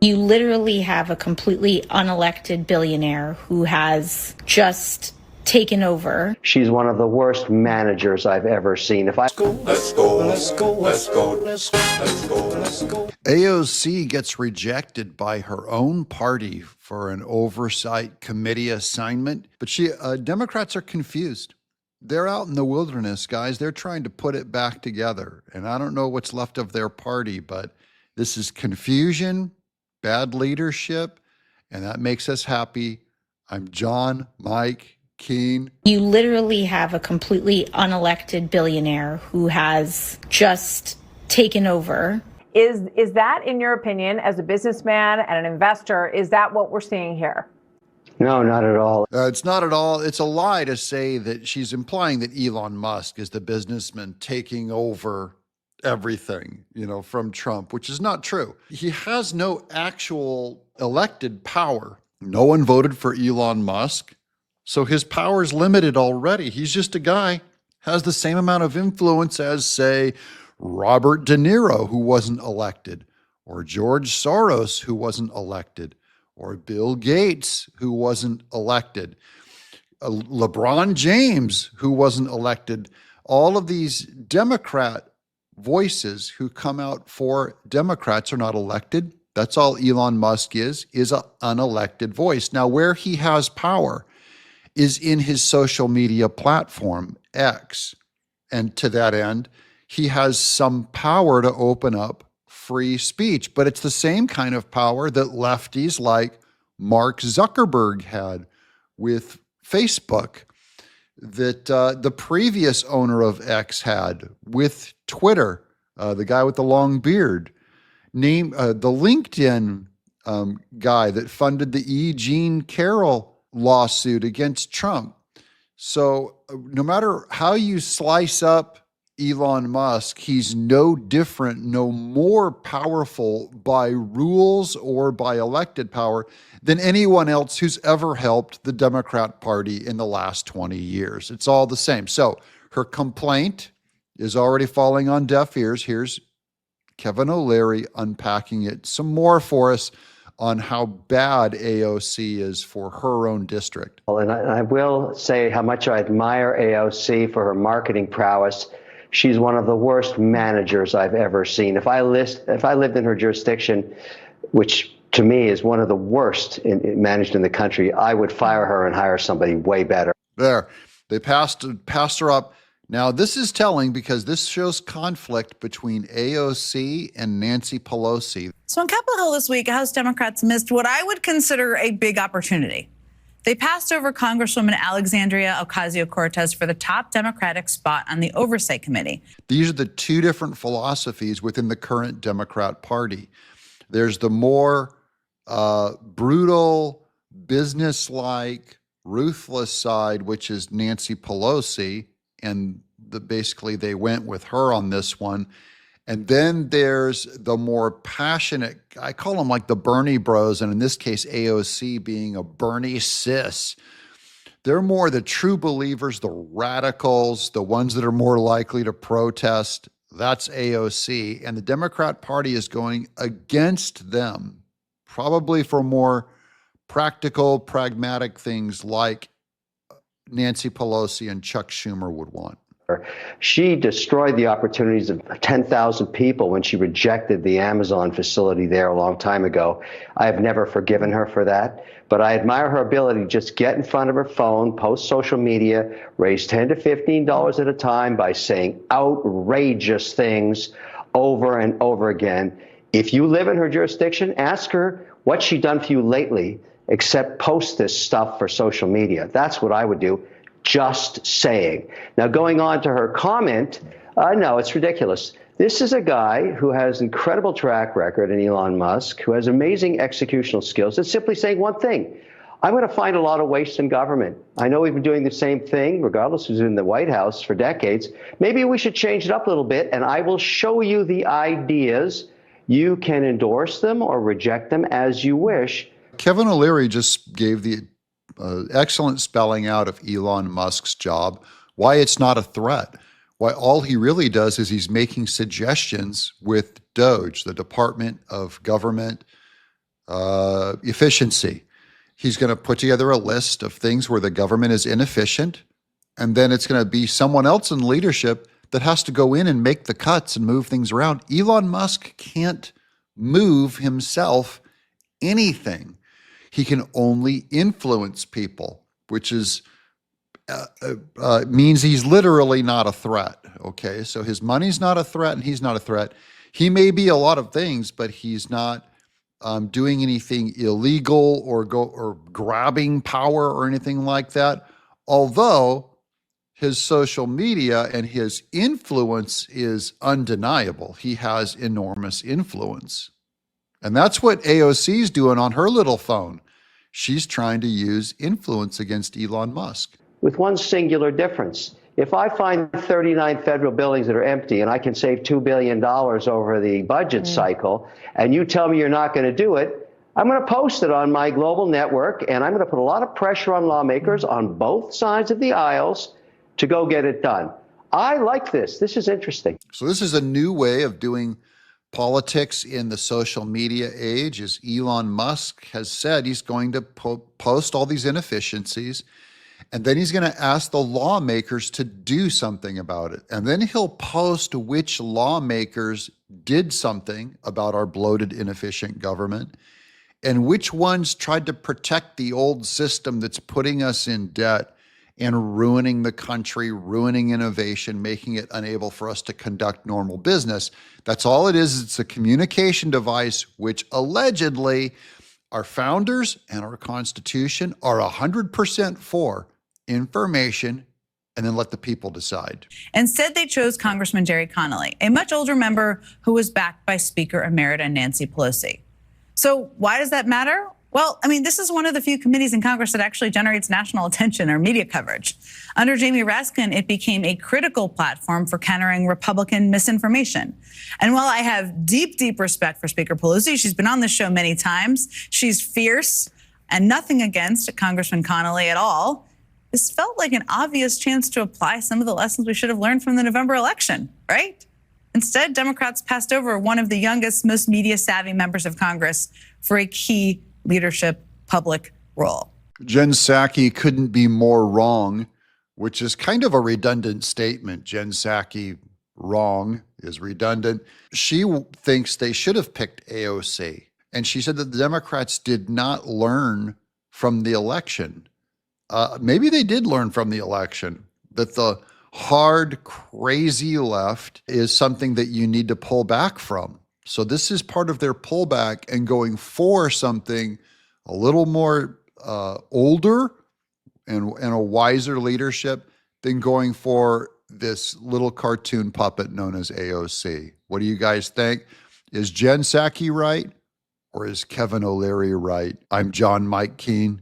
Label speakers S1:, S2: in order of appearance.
S1: You literally have a completely unelected billionaire who has just taken over.
S2: She's one of the worst managers I've ever seen.
S3: Let's go, let's go, let's go, let's go, let's go, let's go, let's go.
S4: AOC gets rejected by her own party for an oversight committee assignment, but Democrats are confused. They're out in the wilderness, guys. They're trying to put it back together. And I don't know what's left of their party, but this is confusion, bad leadership, and that makes us happy. I'm John, Mike, Keen.
S1: You literally have a completely unelected billionaire who has just taken over.
S5: Is that, in your opinion, as a businessman and an investor, is that what we're seeing here?
S2: No, not at all.
S4: It's not at all. It's a lie to say that she's implying that Elon Musk is the businessman taking over everything, from Trump, which is not true. He has no actual elected power. No one voted for Elon Musk, so his power is limited already. He's just a guy, has the same amount of influence as, say, Robert De Niro, who wasn't elected, or George Soros, who wasn't elected, or Bill Gates, who wasn't elected, LeBron James, who wasn't elected. All of these Democrat voices who come out for Democrats are not elected. That's all Elon Musk is an unelected voice. Now, where he has power is in his social media platform, X. And to that end, he has some power to open up free speech, but it's the same kind of power that lefties like Mark Zuckerberg had with Facebook, that the previous owner of X had with Twitter, the guy with the long beard, the LinkedIn guy that funded the E. Jean Carroll lawsuit against Trump. So no matter how you slice up Elon Musk, he's no different, no more powerful by rules or by elected power than anyone else who's ever helped the Democrat Party in the last 20 years. It's all the same. So her complaint is already falling on deaf ears. Here's Kevin O'Leary unpacking it some more for us on how bad AOC is for her own district.
S2: And I will say how much I admire AOC for her marketing prowess. She's one of the worst managers I've ever seen. If I lived in her jurisdiction, which to me is one of the worst managed in the country, I would fire her and hire somebody way better.
S4: There, they passed her up. Now, this is telling because this shows conflict between AOC and Nancy Pelosi.
S6: So on Capitol Hill this week, House Democrats missed what I would consider a big opportunity. They passed over Congresswoman Alexandria Ocasio-Cortez for the top Democratic spot on the Oversight Committee.
S4: These are the two different philosophies within the current Democrat Party. There's the more brutal, business-like, ruthless side, which is Nancy Pelosi, and basically they went with her on this one. And then there's the more passionate, I call them like the Bernie bros, and in this case, AOC being a Bernie sis. They're more the true believers, the radicals, the ones that are more likely to protest. That's AOC. And the Democrat Party is going against them, probably for more practical, pragmatic things like Nancy Pelosi and Chuck Schumer would want.
S2: She destroyed the opportunities of 10,000 people when she rejected the Amazon facility there a long time ago. I have never forgiven her for that, but I admire her ability to just get in front of her phone, post social media, raise $10 to $15 at a time by saying outrageous things over and over again. If you live in her jurisdiction, ask her what's she done for you lately, except post this stuff for social media. That's what I would do. Just saying. Now, going on to her comment, no, it's ridiculous. This is a guy who has incredible track record in Elon Musk, who has amazing executional skills. It's simply saying one thing. I'm going to find a lot of waste in government. I know we've been doing the same thing, regardless who's in the White House for decades. Maybe we should change it up a little bit, and I will show you the ideas. You can endorse them or reject them as you wish.
S4: Kevin O'Leary just gave the excellent spelling out of Elon Musk's job, why it's not a threat, why all he really does is he's making suggestions with DOGE, the Department of Government efficiency. He's going to put together a list of things where the government is inefficient, and then it's going to be someone else in leadership that has to go in and make the cuts and move things around. Elon Musk can't move himself anything. He can only influence people, which is means he's literally not a threat. Okay, so his money's not a threat, and he's not a threat. He may be a lot of things, but he's not doing anything illegal or grabbing power or anything like that. Although his social media and his influence is undeniable. He has enormous influence. And that's what AOC is doing on her little phone. She's trying to use influence against Elon Musk.
S2: With one singular difference. If I find 39 federal buildings that are empty and I can save $2 billion over the budget cycle, and you tell me you're not going to do it, I'm going to post it on my global network, and I'm going to put a lot of pressure on lawmakers on both sides of the aisles to go get it done. I like this. This is interesting.
S4: So this is a new way of doing politics in the social media age. As Elon Musk has said, he's going to post all these inefficiencies, and then he's going to ask the lawmakers to do something about it. And then he'll post which lawmakers did something about our bloated, inefficient government, and which ones tried to protect the old system that's putting us in debt and ruining the country, ruining innovation, making it unable for us to conduct normal business. That's all it is. It's a communication device, which allegedly our founders and our Constitution are 100% for information, and then let the people decide.
S6: Instead, they chose Congressman Jerry Connolly, a much older member who was backed by Speaker Emerita Nancy Pelosi. So why does that matter? Well, I mean, this is one of the few committees in Congress that actually generates national attention or media coverage. Under Jamie Raskin, it became a critical platform for countering Republican misinformation. And while I have deep, deep respect for Speaker Pelosi, she's been on this show many times, she's fierce and nothing against Congressman Connolly at all, this felt like an obvious chance to apply some of the lessons we should have learned from the November election, right? Instead, Democrats passed over one of the youngest, most media-savvy members of Congress for a key leadership public role.
S4: Jen Psaki couldn't be more wrong, which is kind of a redundant statement. Jen Psaki wrong is redundant. She thinks they should have picked AOC. And she said that the Democrats did not learn from the election. Maybe they did learn from the election, that the hard, crazy left is something that you need to pull back from. So this is part of their pullback and going for something a little more older and a wiser leadership than going for this little cartoon puppet known as AOC. What do you guys think? Is Jen Psaki right, or is Kevin O'Leary right? I'm John Mike Keene.